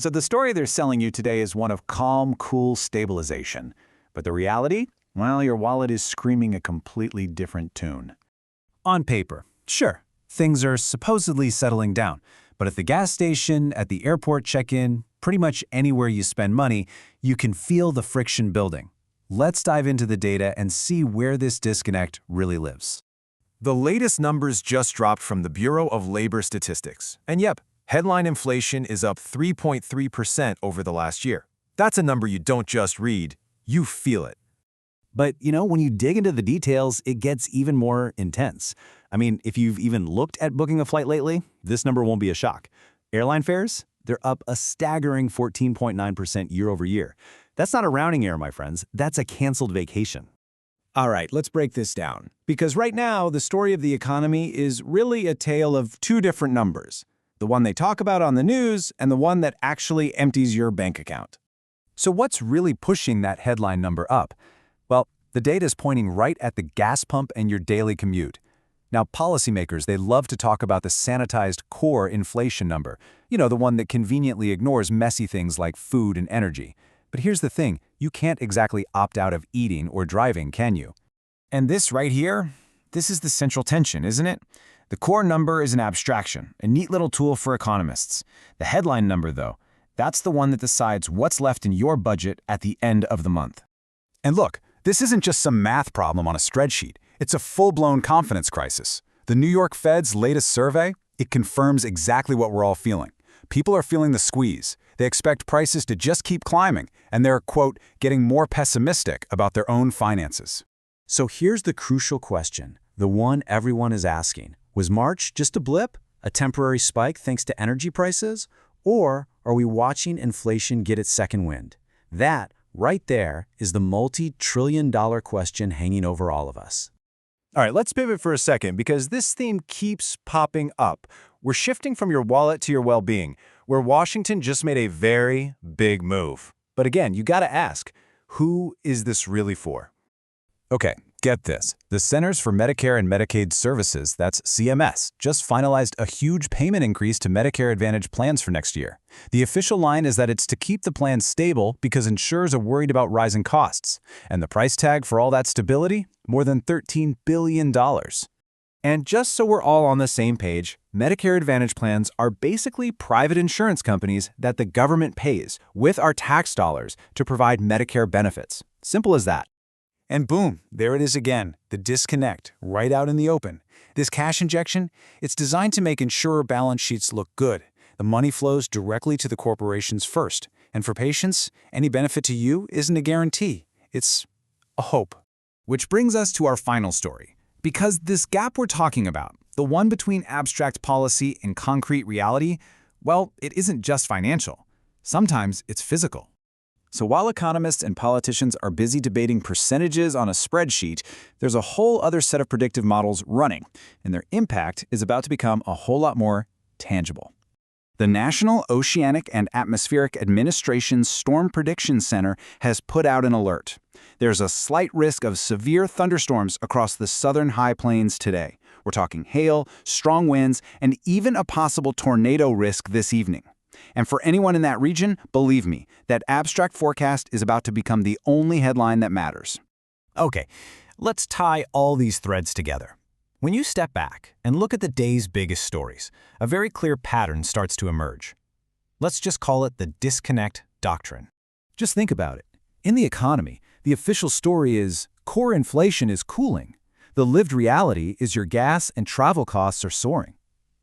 So the story they're selling you today is one of calm, cool stabilization. But the reality? Well, your wallet is screaming a completely different tune. On paper, sure, things are supposedly settling down. But at the gas station, at the airport check-in, pretty much anywhere you spend money, you can feel the friction building. Let's dive into the data and see where this disconnect really lives. The latest numbers just dropped from the Bureau of Labor Statistics. And yep, headline inflation is up 3.3% over the last year. That's a number you don't just read, you feel it. But, when you dig into the details, it gets even more intense. I mean, if you've even looked at booking a flight lately, this number won't be a shock. Airline fares, they're up a staggering 14.9% year over year. That's not a rounding error, my friends. That's a canceled vacation. All right, let's break this down. Because right now, the story of the economy is really a tale of two different numbers. The one they talk about on the news and the one that actually empties your bank account. So what's really pushing that headline number up? Well, the data is pointing right at the gas pump and your daily commute. Now, policymakers, they love to talk about the sanitized core inflation number, the one that conveniently ignores messy things like food and energy. But here's the thing, you can't exactly opt out of eating or driving, can you? And this right here, this is the central tension, isn't it? The core number is an abstraction, a neat little tool for economists. The headline number, though, that's the one that decides what's left in your budget at the end of the month. And look, this isn't just some math problem on a spreadsheet. It's a full-blown confidence crisis. The New York Fed's latest survey, it confirms exactly what we're all feeling. People are feeling the squeeze. They expect prices to just keep climbing, and they're, quote, getting more pessimistic about their own finances. So here's the crucial question, the one everyone is asking. Was March just a blip, a temporary spike thanks to energy prices? Or are we watching inflation get its second wind? That, right there, is the multi-trillion-dollar question hanging over all of us. All right, let's pivot for a second because this theme keeps popping up. We're shifting from your wallet to your well-being, where Washington just made a very big move. But again, you gotta ask, who is this really for? Okay, get this. The Centers for Medicare and Medicaid Services, that's CMS, just finalized a huge payment increase to Medicare Advantage plans for next year. The official line is that it's to keep the plan stable because insurers are worried about rising costs. And the price tag for all that stability? More than $13 billion. And just so we're all on the same page, Medicare Advantage plans are basically private insurance companies that the government pays with our tax dollars to provide Medicare benefits. Simple as that. And boom, there it is again, the disconnect, right out in the open. This cash injection, it's designed to make insurer balance sheets look good. The money flows directly to the corporations first. And for patients, any benefit to you isn't a guarantee. It's a hope. Which brings us to our final story. Because this gap we're talking about, the one between abstract policy and concrete reality, well, it isn't just financial. Sometimes it's physical. So while economists and politicians are busy debating percentages on a spreadsheet, there's a whole other set of predictive models running, and their impact is about to become a whole lot more tangible. The National Oceanic and Atmospheric Administration's Storm Prediction Center has put out an alert. There's a slight risk of severe thunderstorms across the southern high plains today. We're talking hail, strong winds, and even a possible tornado risk this evening. And for anyone in that region, believe me, that abstract forecast is about to become the only headline that matters. Okay, let's tie all these threads together. When you step back and look at the day's biggest stories, a very clear pattern starts to emerge. Let's just call it the disconnect doctrine. Just think about it. In the economy, the official story is core inflation is cooling. The lived reality is your gas and travel costs are soaring.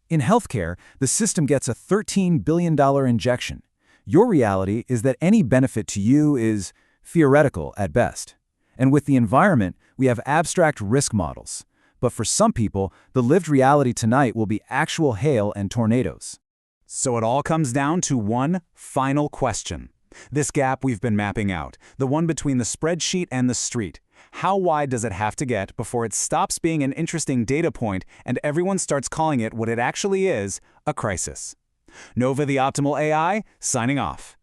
In healthcare, the system gets a $13 billion injection. Your reality is that any benefit to you is theoretical at best. And with the environment, we have abstract risk models. But for some people, the lived reality tonight will be actual hail and tornadoes. So it all comes down to one final question. This gap we've been mapping out, the one between the spreadsheet and the street. How wide does it have to get before it stops being an interesting data point and everyone starts calling it what it actually is, a crisis? Nova the Optimal AI, signing off.